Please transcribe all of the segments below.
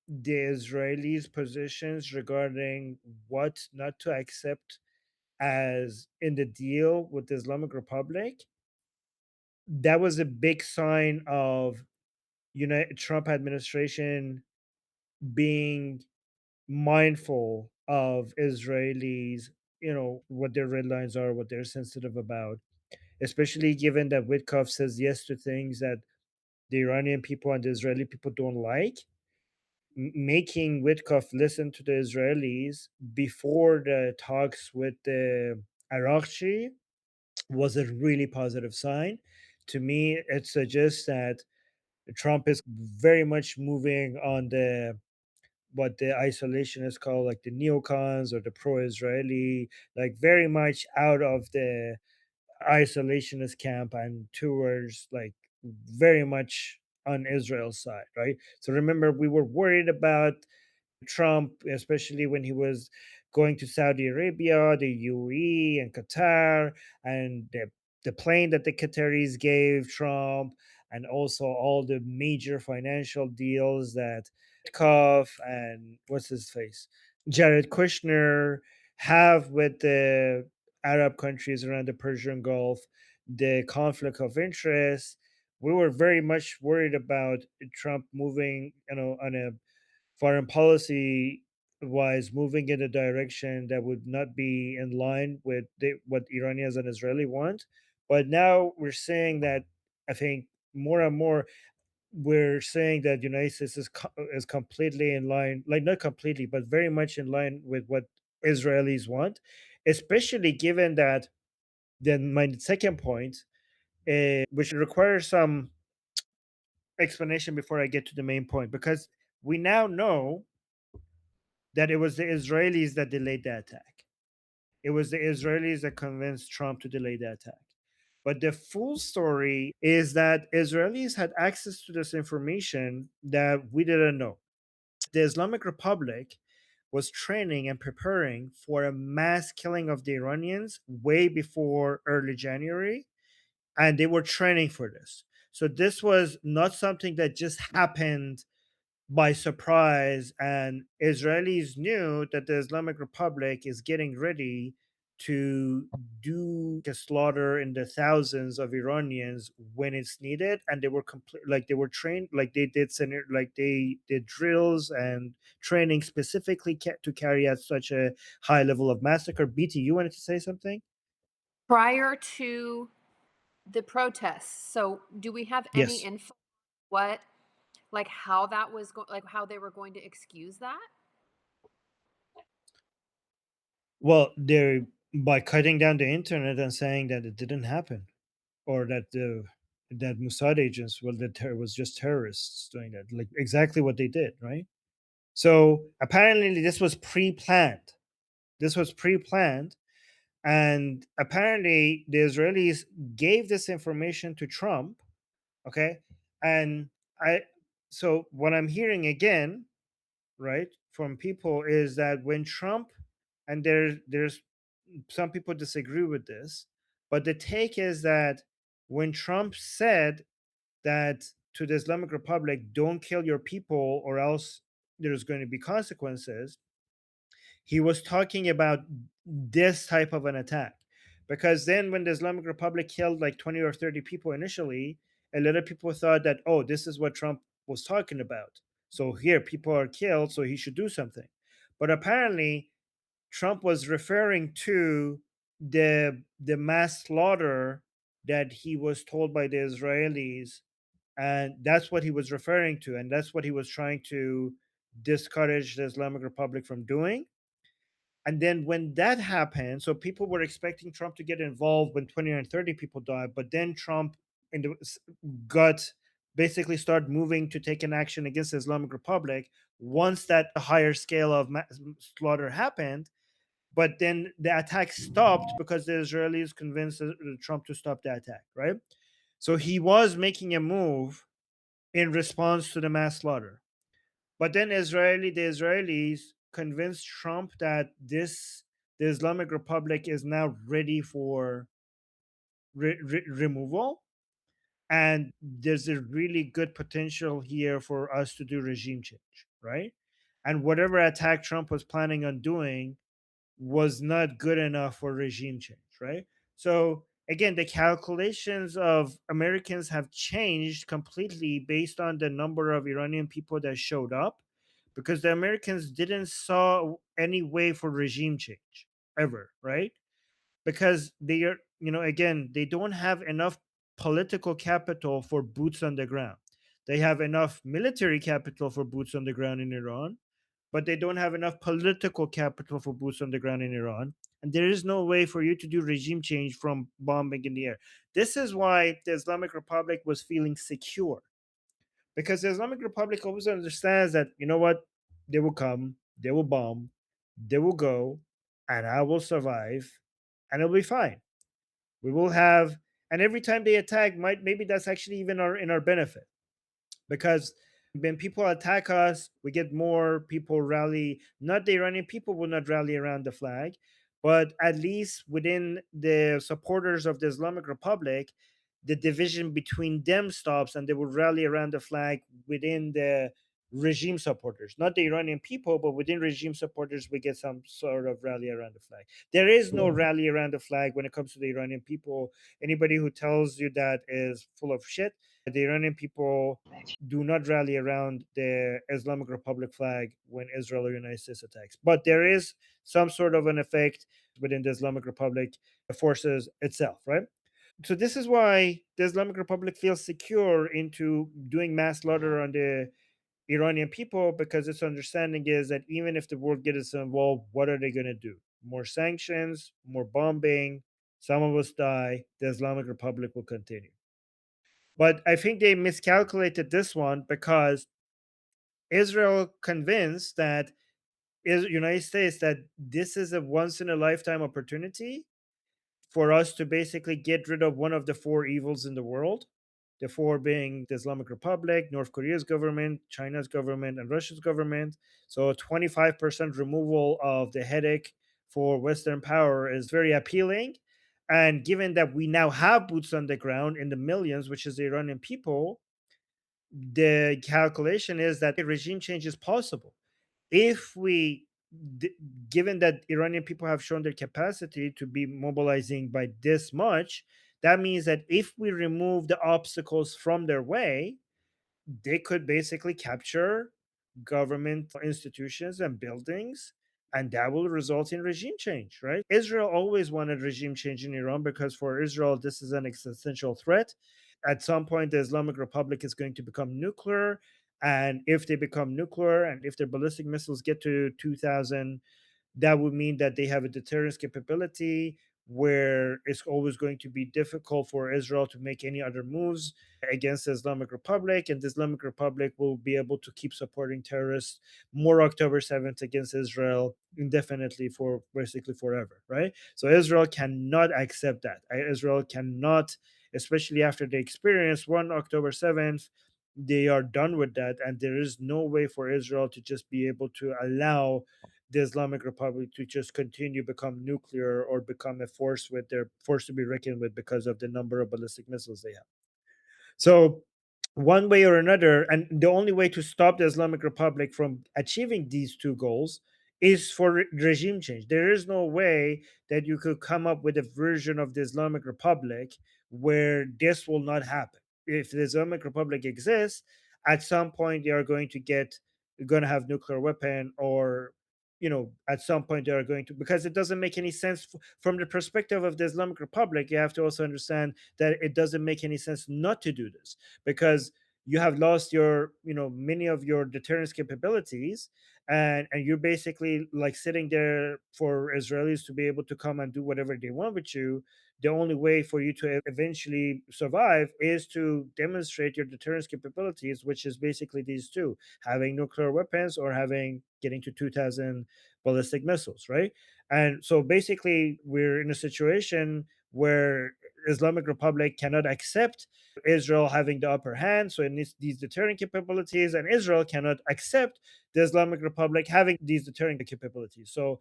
the Israelis' positions regarding what not to accept as in the deal with the Islamic Republic, that was a big sign of Trump administration being mindful of Israelis, what their red lines are, what they're sensitive about, especially given that Witkoff says yes to things that the Iranian people and the Israeli people don't like. Making Witkoff listen to the Israelis before the talks with the Arakchi was a really positive sign. To me, it suggests that Trump is very much moving on the what the isolationists call like the neocons or the pro-Israeli, like very much out of the isolationist camp and towards like very much on Israel's side, right? So remember, we were worried about Trump, especially when he was going to Saudi Arabia, the UAE, and Qatar, and the plane that the Qataris gave Trump, and also all the major financial deals that Koff and what's his face, Jared Kushner have with the Arab countries around the Persian Gulf, the conflict of interest. We were very much worried about Trump moving, on a foreign policy wise, moving in a direction that would not be in line with what Iranians and Israeli want. But now we're saying that I think more and more we're saying that United States is completely in line, like not completely, but very much in line with what Israelis want, especially given that. Then my second point, which requires some explanation before I get to the main point, because we now know that it was the Israelis that delayed the attack. It was the Israelis that convinced Trump to delay the attack. But the full story is that Israelis had access to this information that we didn't know. The Islamic Republic was training and preparing for a mass killing of the Iranians way before early January, and they were training for this. So this was not something that just happened by surprise, and Israelis knew that the Islamic Republic is getting ready to do a slaughter in the thousands of Iranians when it's needed, and they were complete, like they were trained, like they did like they did drills and training specifically to carry out such a high level of massacre. BT, you wanted to say something? Prior to the protests, so do we have any Yes. info what like how that was like how they were going to excuse that? Well, they're by cutting down the internet and saying that it didn't happen, or that the that Mossad agents, well, that was just terrorists doing that, like exactly what they did, right? So apparently, this was pre-planned. This was pre-planned, and apparently, the Israelis gave this information to Trump. Okay, and I. So what I'm hearing again, right, from people is that when Trump, and there's some people disagree with this, but the take is that when Trump said that to the Islamic Republic, don't kill your people or else there's going to be consequences, he was talking about this type of an attack. Because then when the Islamic Republic killed like 20 or 30 people initially, a lot of people thought that, oh, this is what Trump was talking about. So here, people are killed, so he should do something. But apparently, Trump was referring to the mass slaughter that he was told by the Israelis, and that's what he was referring to, and that's what he was trying to discourage the Islamic Republic from doing. And then when that happened, so people were expecting Trump to get involved when 20 and 30 people died, but then Trump in the got basically started moving to take an action against the Islamic Republic once that higher scale of slaughter happened. But then the attack stopped because the Israelis convinced Trump to stop the attack, right? So he was making a move in response to the mass slaughter. But then the Israelis convinced Trump that the Islamic Republic is now ready for removal, and there's a really good potential here for us to do regime change. right? And whatever attack Trump was planning on doing was not good enough for regime change, right? So again, the calculations of Americans have changed completely based on the number of Iranian people that showed up, because the Americans didn't saw any way for regime change ever, right? Because they are, again, they don't have enough political capital for boots on the ground. They have enough military capital for boots on the ground in Iran, but they don't have enough political capital for boots on the ground in Iran. And there is no way for you to do regime change from bombing in the air. This is why the Islamic Republic was feeling secure, because the Islamic Republic always understands that, you know what, they will come, they will bomb, they will go, and I will survive, and it'll be fine. We will have, and every time they attack, might maybe that's actually even in our benefit, because when people attack us, we get more people rally. Not the Iranian people will not rally around the flag, but at least within the supporters of the Islamic Republic, the division between them stops, and they will rally around the flag within the regime supporters. Not the Iranian people, but within regime supporters, we get some sort of rally around the flag. There is no rally around the flag when it comes to the Iranian people. Anybody who tells you that is full of shit. The Iranian people do not rally around the Islamic Republic flag when Israel or United States attacks. But there is some sort of an effect within the Islamic Republic forces itself, right? So this is why the Islamic Republic feels secure into doing mass slaughter on the Iranian people, because its understanding is that even if the world gets involved, what are they going to do? More sanctions, more bombing, some of us die, the Islamic Republic will continue. But I think they miscalculated this one, because Israel convinced that United States that this is a once in a lifetime opportunity for us to basically get rid of one of the four evils in the world. The four being the Islamic Republic, North Korea's government, China's government, and Russia's government. So 25% removal of the headache for Western power is very appealing. And given that we now have boots on the ground in the millions, which is the Iranian people, the calculation is that regime change is possible if we d- given that Iranian people have shown their capacity to be mobilizing by this much. That means that if we remove the obstacles from their way, they could basically capture government institutions and buildings, and that will result in regime change, right? Israel always wanted regime change in Iran, because for Israel this is an existential threat. At some point the Islamic Republic is going to become nuclear, and if they become nuclear and if their ballistic missiles get to 2000, that would mean that they have a deterrence capability where it's always going to be difficult for Israel to make any other moves against the Islamic Republic, and the Islamic Republic will be able to keep supporting terrorists more October 7th against Israel indefinitely, for basically forever, right? So Israel cannot accept that. Israel cannot, especially after they experience one October 7th, they are done with that, and there is no way for Israel to just be able to allow the Islamic Republic to just continue become nuclear or become a force with their force to be reckoned with because of the number of ballistic missiles they have. So, one way or another, and the only way to stop the Islamic Republic from achieving these two goals is for regime change. There is no way that you could come up with a version of the Islamic Republic where this will not happen. If the Islamic Republic exists, at some point they are going to have nuclear weapon, or at some point they are going to, because it doesn't make any sense from the perspective of the Islamic Republic. You have to also understand that it doesn't make any sense not to do this, because you have lost your many of your deterrence capabilities, and you're basically like sitting there for Israelis to be able to come and do whatever they want with you. The only way for you to eventually survive is to demonstrate your deterrence capabilities, which is basically these two: having nuclear weapons or having getting to 2000 ballistic missiles, right? And so basically we're in a situation where Islamic Republic cannot accept Israel having the upper hand, so it needs these deterrent capabilities, and Israel cannot accept the Islamic Republic having these deterrent capabilities. So,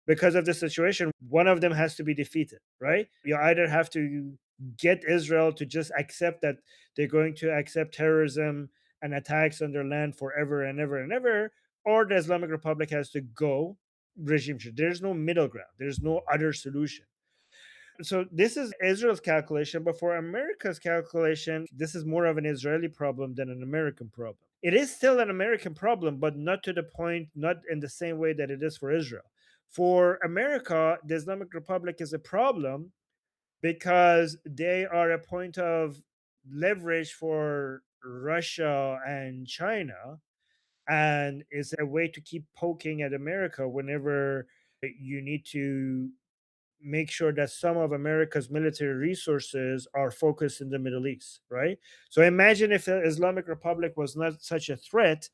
because of the situation, one of them has to be defeated, right? You either have to get Israel to just accept that they're going to accept terrorism and attacks on their land forever and ever and ever, or the Islamic Republic has to go regime change. There's no middle ground. There's no other solution. So this is Israel's calculation, but for America's calculation, this is more of an Israeli problem than an American problem. It is still an American problem, but not to the point, not in the same way that it is for Israel. For America, the Islamic Republic is a problem because they are a point of leverage for Russia and China, and is a way to keep poking at America whenever you need to make sure that some of America's military resources are focused in the Middle East, right? So imagine if the Islamic Republic was not such a threat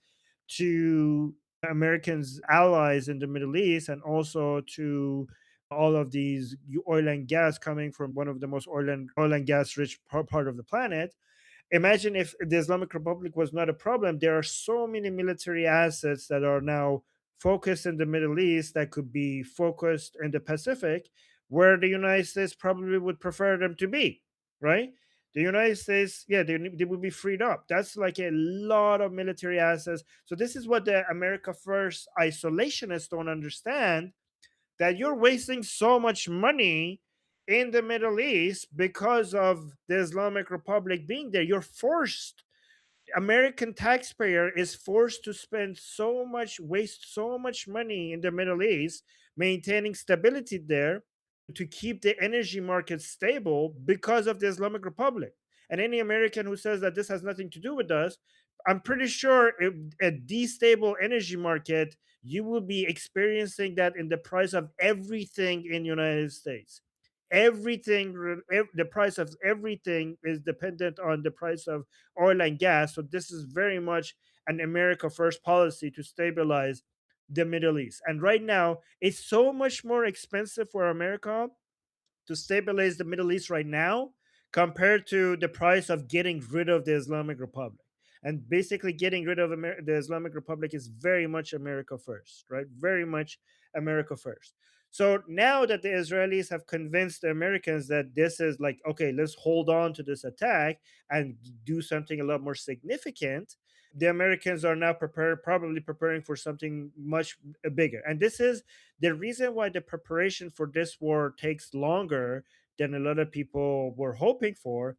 to Americans' allies in the Middle East, and also to all of these oil and gas coming from one of the most oil and gas rich part of the planet. Imagine if the Islamic Republic was not a problem. There are so many military assets that are now focused in the Middle East that could be focused in the Pacific, where the United States probably would prefer them to be, right? The United States, yeah, they would be freed up. That's like a lot of military assets. So this is what the America First isolationists don't understand, that you're wasting so much money in the Middle East because of the Islamic Republic being there. You're forced, American taxpayer is forced to spend so much, waste so much money in the Middle East, maintaining stability there to keep the energy market stable because of the Islamic Republic. And any American who says that this has nothing to do with us, I'm pretty sure if a destable energy market, you will be experiencing that in the price of everything in United States. Everything, the price of everything is dependent on the price of oil and gas. So this is very much an America First policy to stabilize the Middle East. And right now, it's so much more expensive for America to stabilize the Middle East right now compared to the price of getting rid of the Islamic Republic. And basically, getting rid of the Islamic Republic is very much America first, right? Very much America first. So now that the Israelis have convinced the Americans that this is like, okay, let's hold on to this attack and do something a lot more significant, the Americans are now probably preparing for something much bigger. And this is the reason why the preparation for this war takes longer than a lot of people were hoping for,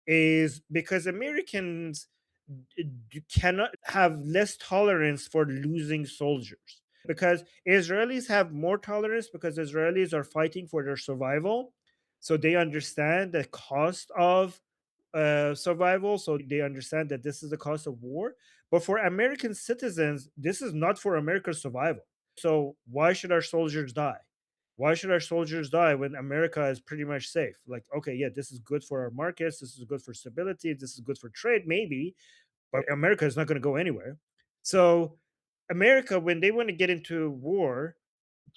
is because Americans cannot have less tolerance for losing soldiers. Because Israelis have more tolerance because Israelis are fighting for their survival. So they understand the cost of survival. So they understand that this is the cost of war. But for American citizens, this is not for America's survival. So why should our soldiers die? Why should our soldiers die when America is pretty much safe? Like, okay, yeah, this is good for our markets. This is good for stability. This is good for trade, maybe, but America is not going to go anywhere. So, America, when they want to get into war,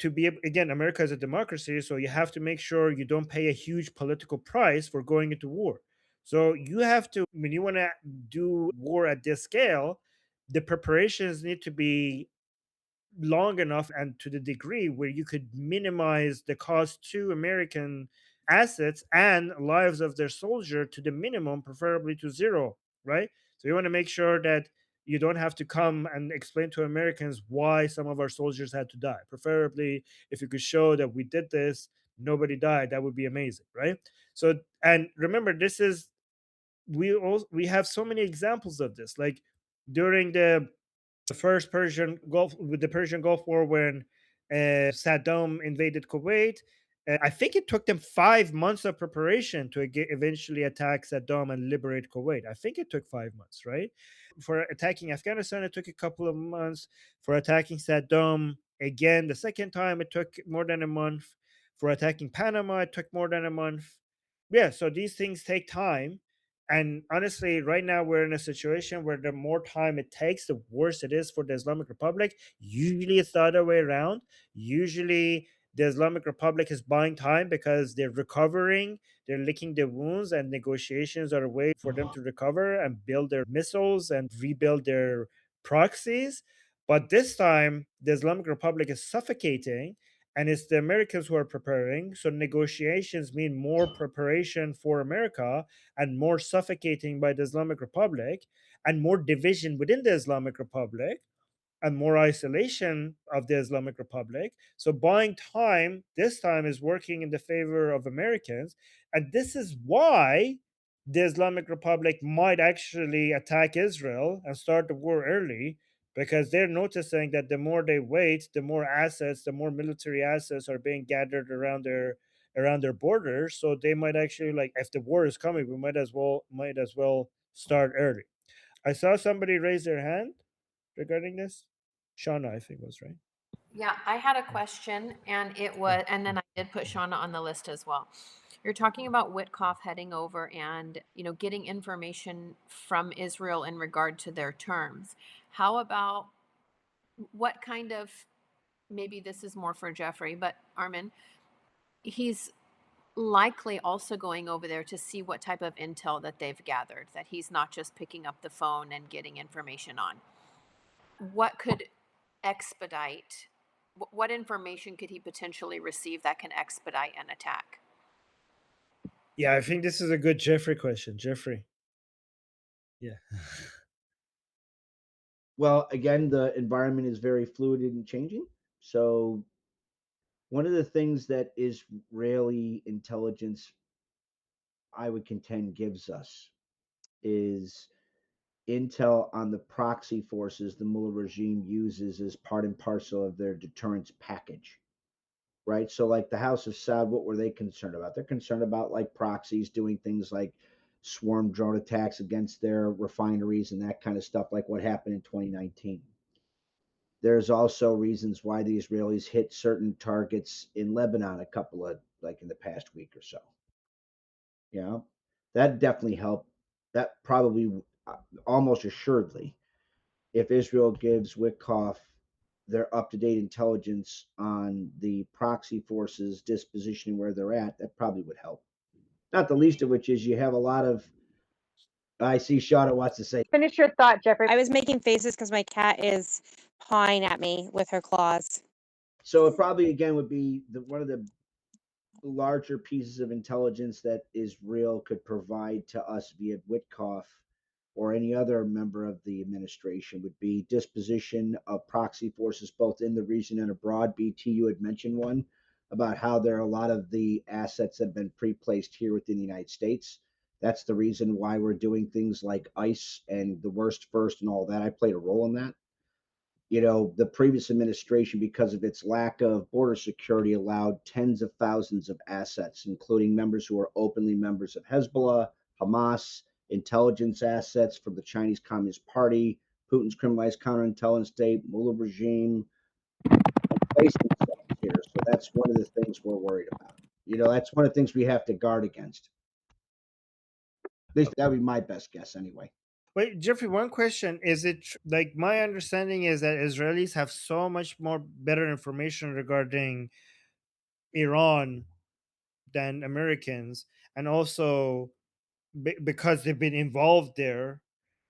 to be again, America is a democracy, so you have to make sure you don't pay a huge political price for going into war. So you have to, when you want to do war at this scale, the preparations need to be long enough and to the degree where you could minimize the cost to American assets and lives of their soldier to the minimum, preferably to zero, right? So you want to make sure that you don't have to come and explain to Americans why some of our soldiers had to die. Preferably, if you could show that we did this, nobody died, that would be amazing, right? So, and remember, this is, we have so many examples of this, like during the first Persian Gulf, with the Persian Gulf War, when Saddam invaded Kuwait. I think it took them 5 months of preparation to eventually attack Saddam and liberate Kuwait. I think it took 5 months, right? For attacking Afghanistan, it took a couple of months. For attacking Saddam again, the second time, it took more than a month. For attacking Panama, it took more than a month. Yeah, so these things take time. And honestly, right now we're in a situation where the more time it takes, the worse it is for the Islamic Republic. Usually it's the other way around. Usually the Islamic Republic is buying time because they're recovering, they're licking their wounds, and negotiations are a way for them to recover and build their missiles and rebuild their proxies. But this time, the Islamic Republic is suffocating, and it's the Americans who are preparing. So negotiations mean more preparation for America and more suffocating by the Islamic Republic and more division within the Islamic Republic. and more isolation of the Islamic Republic. So buying time this time is working in the favor of Americans. And this is why the Islamic Republic might actually attack Israel and start the war early, because they're noticing that the more they wait, the more assets, the more military assets are being gathered around their borders. So they might actually, like, if the war is coming, we might as well start early. I saw somebody raise their hand regarding this. Shauna, I think was right. Yeah, I had a Yeah. question, and it Yeah. was, and then I did put Shauna on the list as well. You're talking about Witkoff heading over and, getting information from Israel in regard to their terms. How about what kind of, maybe this is more for Jeffrey, but Armin, he's likely also going over there to see what type of intel that they've gathered, that he's not just picking up the phone and getting information on. What could expedite, what information could he potentially receive that can expedite an attack? Yeah, I think this is a good Jeffrey question. Jeffrey. Yeah. Well, again, the environment is very fluid and changing. So one of the things that Israeli intelligence, I would contend, gives us is intel on the proxy forces the Mullah regime uses as part and parcel of their deterrence package, right? So, like the House of Saud, what were they concerned about? They're concerned about like proxies doing things like swarm drone attacks against their refineries and that kind of stuff, like what happened in 2019. There's also reasons why the Israelis hit certain targets in Lebanon a couple of like in the past week or so. You know, that definitely helped. That probably almost assuredly, if Israel gives Witkoff their up to date intelligence on the proxy forces disposition where they're at, that probably would help. Not the least of which is you have a lot of. I see Shauna wants to say. Finish your thought, Jeffrey. I was making faces because my cat is pawing at me with her claws. So it probably again would be one of the larger pieces of intelligence that Israel could provide to us via Witkoff or any other member of the administration would be disposition of proxy forces both in the region and abroad. BT, you had mentioned one about how there are a lot of the assets that have been pre-placed here within the United States. That's the reason why we're doing things like ICE and the worst first and all that. I played a role in that. The previous administration, because of its lack of border security, allowed tens of thousands of assets, including members who are openly members of Hezbollah, Hamas, intelligence assets from the Chinese Communist Party, Putin's criminalized counterintelligence state, Mullah regime, and placed themselves here. So that's one of the things we're worried about. That's one of the things we have to guard against. At least that would be my best guess anyway. Wait, Jeffrey, one question. Is it like my understanding is that Israelis have so much more better information regarding Iran than Americans, and also because they've been involved there,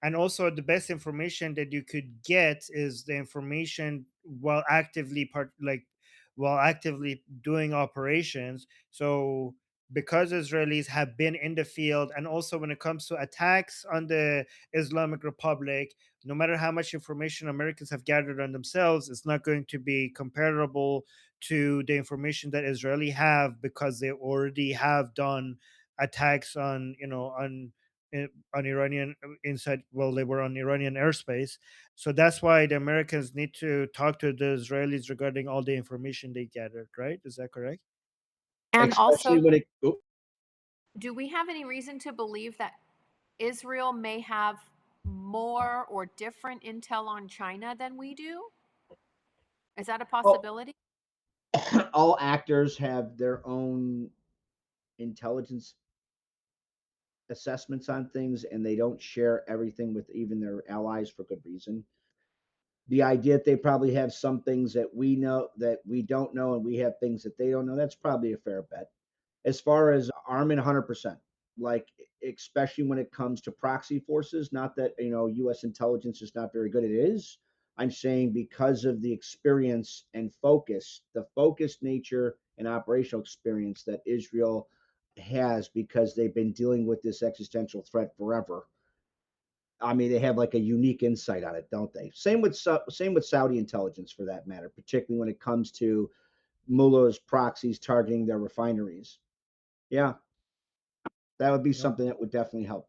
and also the best information that you could get is the information while actively doing operations. So because Israelis have been in the field, and also when it comes to attacks on the Islamic Republic, no matter how much information Americans have gathered on themselves, it's not going to be comparable to the information that Israeli have, because they already have done attacks on Iranian inside. Well, they were on Iranian airspace, so that's why the Americans need to talk to the Israelis regarding all the information they gathered. Right? Is that correct? And Especially also, when it. Oh, do we have any reason to believe that Israel may have more or different intel on China than we do? Is that a well, possibility? all actors have their own intelligence assessments on things and they don't share everything with even their allies for good reason. The idea that they probably have some things that we know that we don't know and we have things that they don't know, that's probably a fair bet. As far as Armin, 100%. Like, especially when it comes to proxy forces, not that, US intelligence is not very good. It is. I'm saying because of the experience and focus, the focused nature and operational experience that Israel has because they've been dealing with this existential threat forever. I mean, they have like a unique insight on it, don't they? Same with Saudi intelligence for that matter, particularly when it comes to mullahs proxies targeting their refineries. Yeah, that would be Yep. something that would definitely help.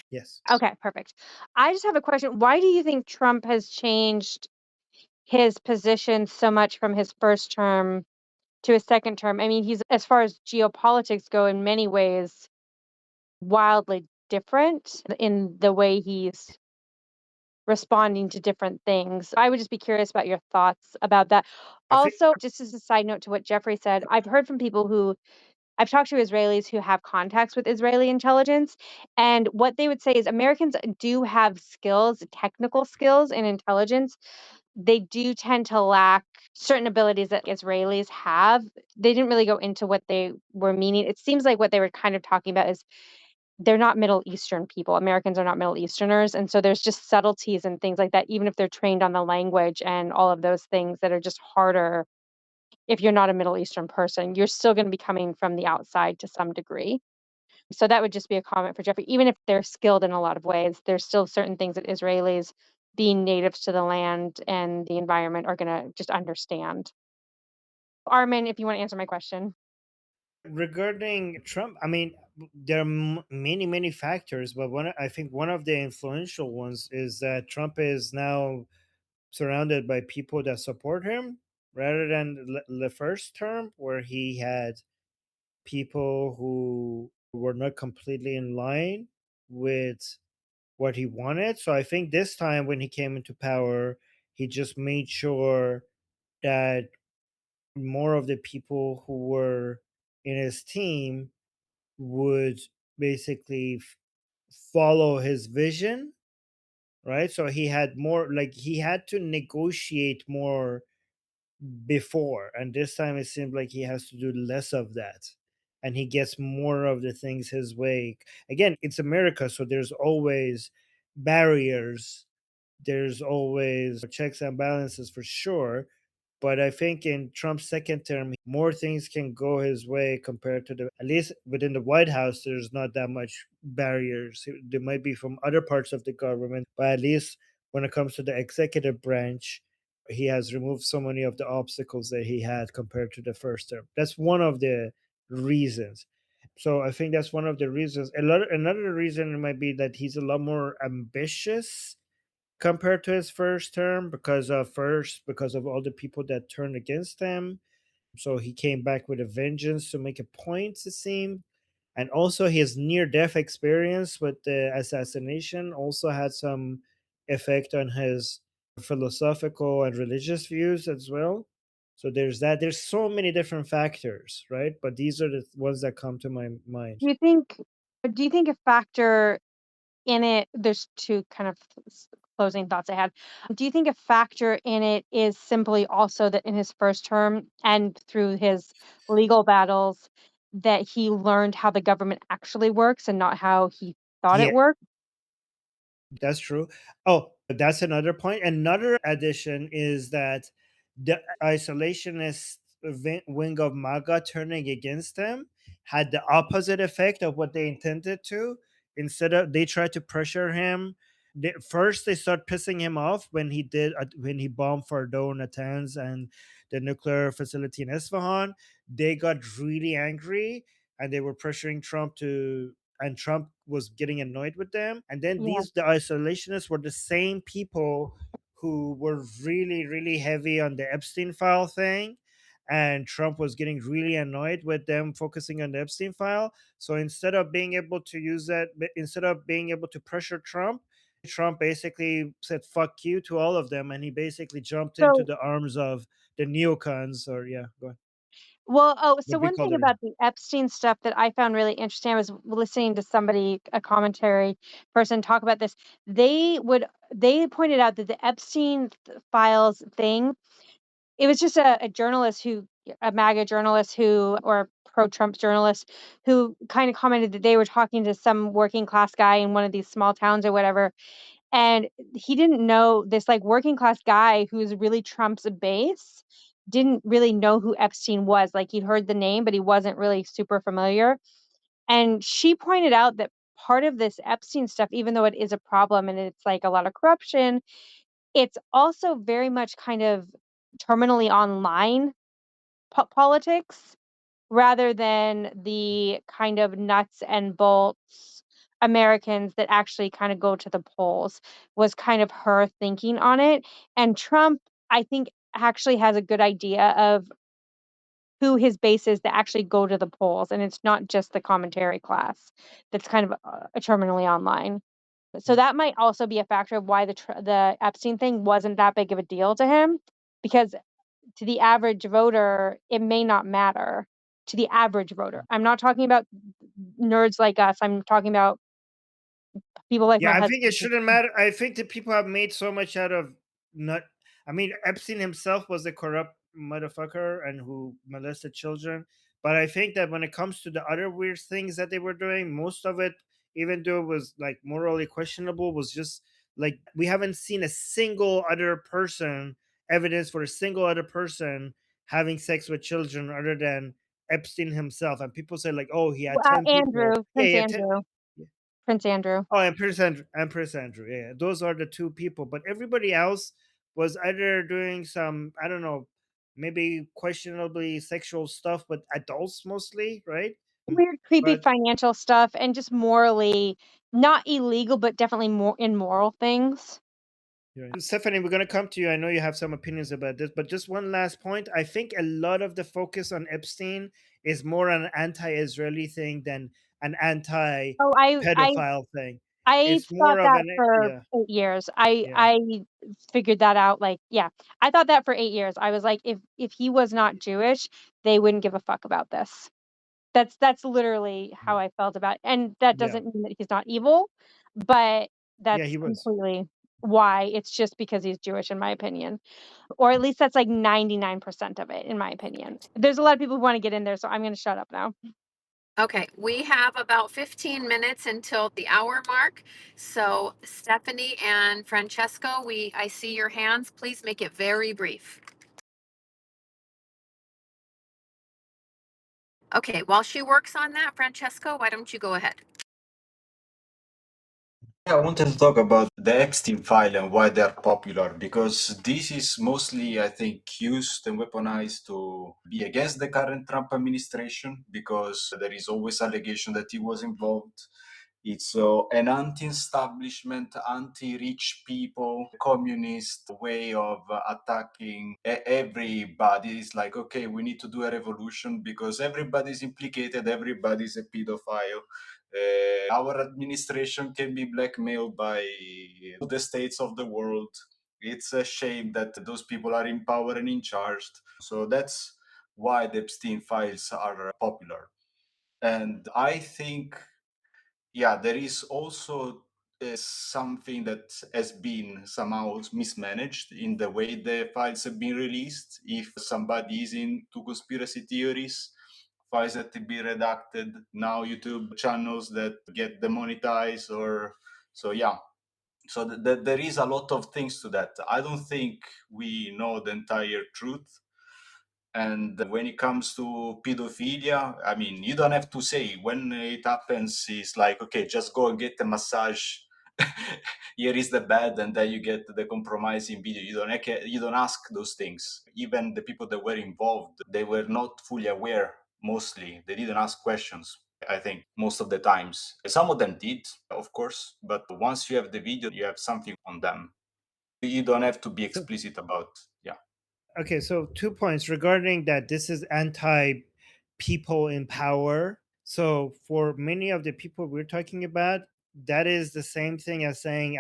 Yes. Okay, perfect. I just have a question. Why do you think Trump has changed his position so much from his first term to his second term? I mean, he's, as far as geopolitics go, in many ways, wildly different in the way he's responding to different things. I would just be curious about your thoughts about that. I think Also, just as a side note to what Jeffrey said, I've heard from people who I've talked to Israelis who have contacts with Israeli intelligence, and what they would say is Americans do have skills, technical skills in intelligence. They do tend to lack certain abilities that Israelis have. They didn't really go into what they were meaning. It seems like what they were kind of talking about is they're not Middle Eastern people. Americans are not Middle Easterners. And so there's just subtleties and things like that, even if they're trained on the language and all of those things that are just harder if you're not a Middle Eastern person. You're still going to be coming from the outside to some degree. So that would just be a comment for Jeffrey. Even if they're skilled in a lot of ways, there's still certain things that Israelis, being natives to the land and the environment, are going to just understand. Armin, if you want to answer my question. regarding Trump, I mean, there are many, many factors, but I think one of the influential ones is that Trump is now surrounded by people that support him rather than the first term where he had people who were not completely in line with what he wanted. So I think this time when he came into power, he just made sure that more of the people who were in his team would basically follow his vision, right? So he had more, like, he had to negotiate more before, and this time it seemed like he has to do less of that, and he gets more of the things his way. Again, it's America, so there's always barriers, there's always checks and balances for sure. But I think in Trump's second term, more things can go his way compared to the, at least within the White House, there's not that much barriers. There might be from other parts of the government, but at least when it comes to the executive branch, he has removed so many of the obstacles that he had compared to the first term. That's one of the reasons. So I think that's one of the reasons. Another reason might be that he's a lot more ambitious compared to his first term because of all the people that turned against him. So he came back with a vengeance to make a point, it seemed. And also his near death experience with the assassination also had some effect on his philosophical and religious views as well. So there's that. There's so many different factors, right? But these are the ones that come to my mind. Do you think do you think a factor in it, there's two kind of closing thoughts I had. Do you think a factor in it is simply also that in his first term and through his legal battles that he learned how the government actually works and not how he thought it Yeah, worked? that's true. Oh, that's another point. Another addition is that the isolationist wing of MAGA turning against him had the opposite effect of what they intended to. Instead of, they tried to pressure him. First, they start pissing him off when he bombed Fordo, Natanz, and the nuclear facility in Isfahan. They got really angry and they were pressuring Trump to, and Trump was getting annoyed with them. And then Yeah. the isolationists were the same people who were really, really heavy on the Epstein file thing. And Trump was getting really annoyed with them focusing on the Epstein file. So instead of being able to use that, instead of being able to pressure Trump, Trump basically said "fuck you" to all of them, and he basically jumped into So, the arms of the neocons, or yeah, go ahead. so What we one call thing it. about the Epstein stuff that I found really interesting, I was listening to somebody, a commentary person, talk about this. They pointed out that the Epstein files thing, it was just a journalist who, a MAGA journalist who, or pro-Trump journalist who kind of commented that they were talking to some working class guy in one of these small towns or whatever, and he didn't know, this like working class guy who's really Trump's base didn't really know who Epstein was. Like, he'd heard the name, but he wasn't really super familiar. And she pointed out that part of this Epstein stuff, even though it is a problem and it's like a lot of corruption, it's also very much kind of terminally online politics rather than the kind of nuts and bolts Americans that actually kind of go to the polls, was kind of her thinking on it. And Trump, I think, actually has a good idea of who his base is that actually go to the polls, and it's not just the commentary class that's kind of terminally online. So that might also be a factor of why the Epstein thing wasn't that big of a deal to him, because to the average voter, it may not matter to the average voter. I'm not talking about nerds like us. I'm talking about people like Yeah, my I think it husband. shouldn't matter. I think that people have made so much out of not. I mean, Epstein himself was a corrupt motherfucker and who molested children. But I think that when it comes to the other weird things that they were doing, most of it, even though it was like morally questionable, was just like we haven't seen a single other person, evidence for a single other person having sex with children other than Epstein himself. And people say like, oh, he had 10 people. Andrew, Yeah, Prince he had 10. Andrew, Prince Andrew. Oh, Empress Andrew. Yeah, those are the two people. But everybody else was either doing some, I don't know, maybe questionably sexual stuff, but adults mostly, right? Weird, creepy But financial stuff and just morally not illegal, but definitely more immoral things. yeah. Stephanie, we're going to come to you. I know you have some opinions about this, but just one last point. I think a lot of the focus on Epstein is more an anti-Israeli thing than an Oh, anti-pedophile thing. I It's more thought of that an for yeah, 8 years. yeah. I figured that out, like, yeah. I thought that for 8 years. I was like, if he was not Jewish, they wouldn't give a fuck about this. That's literally how I felt about it, and that Yeah. doesn't mean that he's not evil, but Yeah, that's he was. completely why. It's just because he's Jewish, in my opinion, or at least that's like 99% of it, in my opinion. There's a lot of people who wanna get in there, so I'm gonna shut up now. Okay, we have about 15 minutes until the hour mark. So Stephanie and Francesco, I see your hands. Please make it very brief. Okay, while she works on that, Francesco, why don't you go ahead? Yeah, I wanted to talk about the Epstein file and why they're popular because this is mostly, I think, used and weaponized to be against the current Trump administration because there is always allegation that he was involved. It's an anti-establishment, anti-rich people, communist way of attacking everybody. It's like, okay, we need to do a revolution because everybody's implicated, everybody's a pedophile. Our administration can be blackmailed by the states of the world. It's a shame that those people are in power and in charge. So that's why the Epstein files are popular. And I think, yeah, there is also something that has been somehow mismanaged in the way the files have been released. If somebody is into conspiracy theories, files that to be redacted, now YouTube channels that get demonetized, or so, yeah. So there is a lot of things to that. I don't think we know the entire truth. And when it comes to pedophilia, I mean, you don't have to say when it happens. It's like, okay, just go and get a massage. Here is the bed, and then you get the compromising video. You don't ask those things. Even the people that were involved, they were not fully aware. Mostly, they didn't ask questions. I think most of the times, some of them did, of course. But once you have the video, you have something on them. You don't have to be So explicit about, yeah. okay, so 2 points regarding that. This is anti people in power. So for many of the people we're talking about, that is the same thing as saying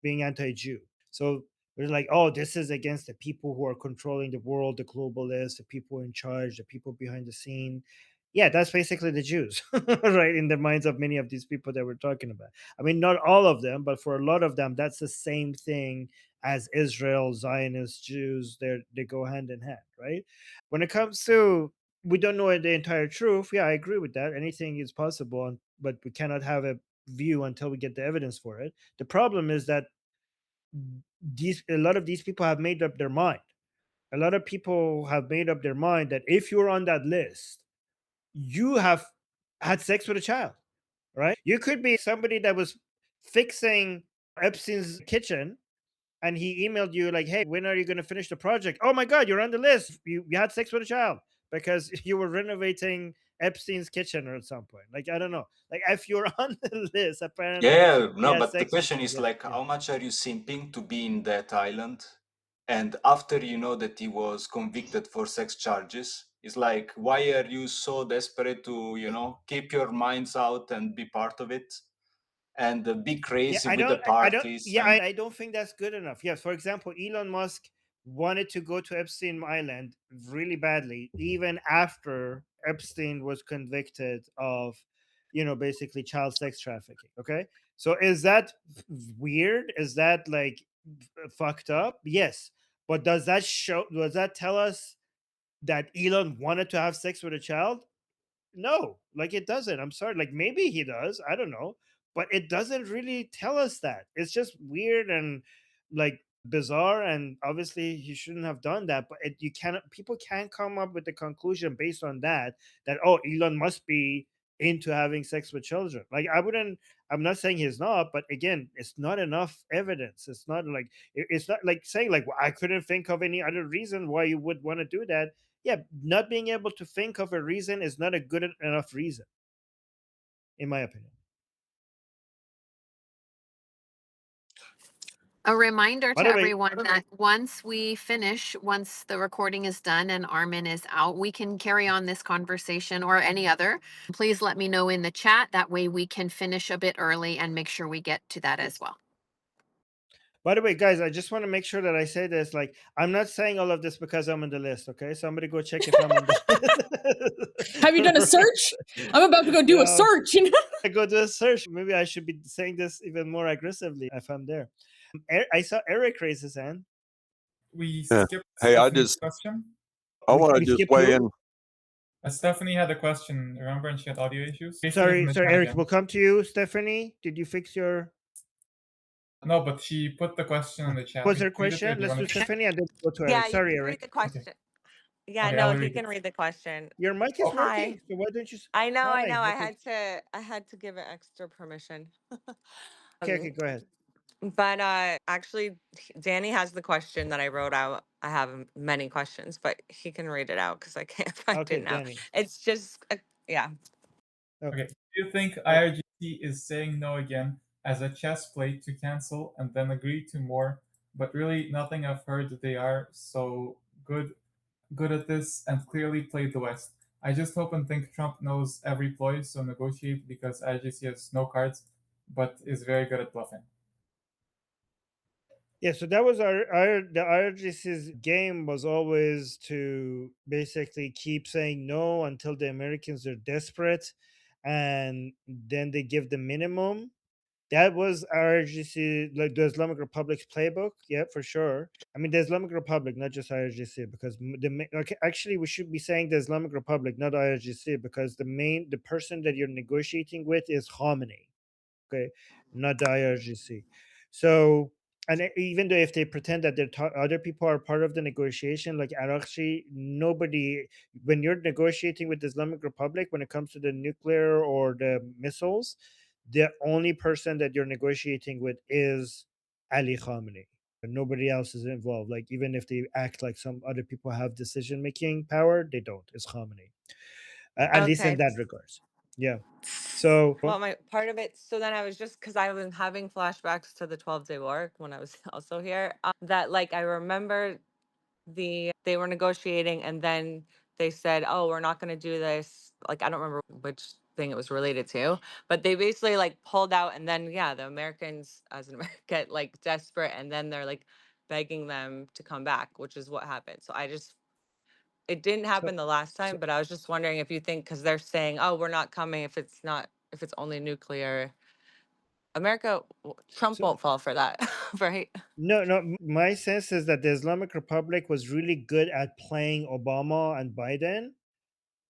being anti-Jew. So we're like, oh, this is against the people who are controlling the world, the globalists, the people in charge, the people behind the scene. Yeah, that's basically the Jews, right? In the minds of many of these people that we're talking about. I mean, not all of them, but for a lot of them, that's the same thing as Israel, Zionist Jews. They go hand in hand, right? When it comes to we don't know the entire truth, yeah, I agree with that. Anything is possible, but we cannot have a view until we get the evidence for it. The problem is that these a lot of these people have made up their mind. A lot of people have made up their mind that if you're on that list, you have had sex with a child. right? You could be somebody that was fixing Epstein's kitchen and he emailed you like, "Hey, when are you going to finish the project? Oh my God, you're on the list. You had sex with a child because you were renovating Epstein's kitchen or at some point." Like, I don't know. Like, if you're on the list, apparently Yeah, he no, had but the sex with question you. is Yeah, like, yeah. how much are you simping to be in that island? And after you know that he was convicted for sex charges, it's like, why are you so desperate to, keep your minds out and be part of it and be Yeah, crazy I with don't, the I don't, parties yeah, and I don't think that's good enough. Yes, for example, Elon Musk wanted to go to Epstein Island really badly, even after Epstein was convicted of, basically child sex trafficking. Okay, so is that weird? Is that like fucked up? Yes, but does that tell us that Elon wanted to have sex with a child? No, like it doesn't. I'm sorry. Like maybe he does. I don't know. But it doesn't really tell us that. It's just weird and like bizarre. And obviously he shouldn't have done that. But you cannot, people can't come up with the conclusion based on that, oh, Elon must be into having sex with children. Like I'm not saying he's not, but again, it's not enough evidence. It's not like, it's not like saying like, well, I couldn't think of any other reason why you would want to do that. Yeah, not being able to think of a reason is not a good enough reason, in my opinion. A reminder By to the way, everyone that once the recording is done and Armin is out, we can carry on this conversation or any other. Please let me know in the chat. That way we can finish a bit early and make sure we get to that as well. guys, I just want to make sure that I say this. Like, I'm not saying all of this because I'm on the list. Okay, somebody go check if I'm on the list. Have you done a search? I'm about to go do a search. I go do a search. Maybe I should be saying this even more aggressively if I'm there. I saw Eric raise his hand. We Yeah. skipped Hey, Stephanie's question. I want to We just skipped weigh who? in. Stephanie had a question, remember, and she had audio issues. Sorry, Eric. We'll come to you. Stephanie, did you fix your? No, but she put the question in the chat. What's her question? Let's do Stephanie and then go to Eric. Yeah, Sorry, you can Eric. read the question. Yeah, Okay, no, I'll he read can it. read the question. Your mic is Hi. working, so why don't you? I know. Hi, I okay. had to give it extra permission. Okay, go ahead. But actually, Danny has the question that I wrote out. I have many questions, but he can read it out because I can't find Okay, it now. Danny. It's just, yeah. Okay. Do you think IRGC is saying no again as a chess play to cancel and then agree to more? But really, nothing I've heard they are so good at this and clearly played the West. I just hope and think Trump knows every ploy, so negotiate because IRGC has no cards, but is very good at bluffing. Yeah, so that was the IRGC's game was always to basically keep saying no until the Americans are desperate, and then they give the minimum. That was IRGC, like the Islamic Republic's playbook. Yeah, for sure. I mean, the Islamic Republic, not just IRGC, because okay, actually we should be saying the Islamic Republic, not IRGC, because the person that you're negotiating with is Khamenei. Okay, not the IRGC. So, and even though if they pretend that other people are part of the negotiation, like Arakshi, nobody, when you're negotiating with the Islamic Republic, when it comes to the nuclear or the missiles, the only person that you're negotiating with is Ali Khamenei. Nobody else is involved. Like, even if they act like some other people have decision making power, they don't. It's Khamenei, at least in that regards. Yeah. So, well, my part of it. So then I was just because I was having flashbacks to the 12-day war when I was also here. That like I remember they were negotiating and then they said, "Oh, we're not going to do this." Like I don't remember which thing it was related to, but they basically like pulled out and then yeah, the Americans as an American get like desperate and then they're like begging them to come back, which is what happened. So it didn't happen the last time, but I was just wondering if you think because they're saying, "Oh, we're not coming if it's only nuclear." Trump won't fall for that, right? No. My sense is that the Islamic Republic was really good at playing Obama and Biden,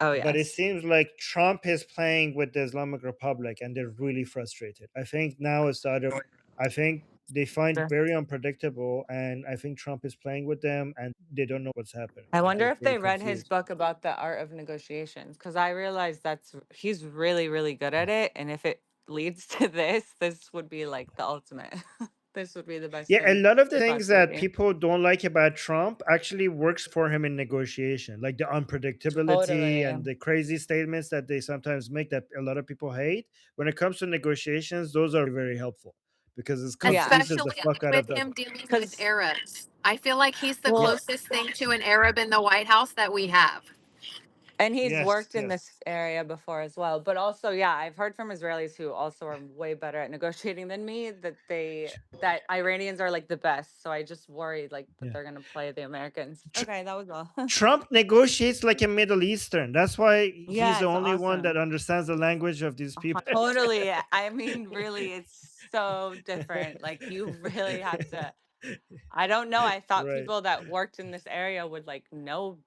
Oh but it yes. seems like Trump is playing with the Islamic Republic, and they're really frustrated. I think now it's the other. I think they find Sure. very unpredictable, and I think Trump is playing with them, and they don't know what's happening. I Like, wonder they're if very they read his confused. book about the art of negotiations because I realized he's really, really good at it. And if it leads to this would be like the ultimate. This would be the best Yeah, a thing lot of the to things that possibly. people don't like about Trump actually works for him in negotiation, like the unpredictability Totally. and the crazy statements that they sometimes make that a lot of people hate. When it comes to negotiations, those are very helpful because it Yeah. confuses the Especially fuck out of with the him dealing with Because, Arabs. I feel like he's the yeah. well, closest thing to an Arab in the White House that we have. and he's Yes, worked in yes, this area before as well. But also, yeah, I've heard from Israelis who also are way better at negotiating than me that Iranians are like the best. So I just worry like that yeah. they're gonna play the Americans. Tr- Okay, that was all. Trump negotiates like a Middle Eastern. That's why he's Yeah, the it's only one that awesome. understands the language of these people. Totally. I mean, really, it's so different. Like you really have to. I don't know. I thought Right. people that worked in this area would like know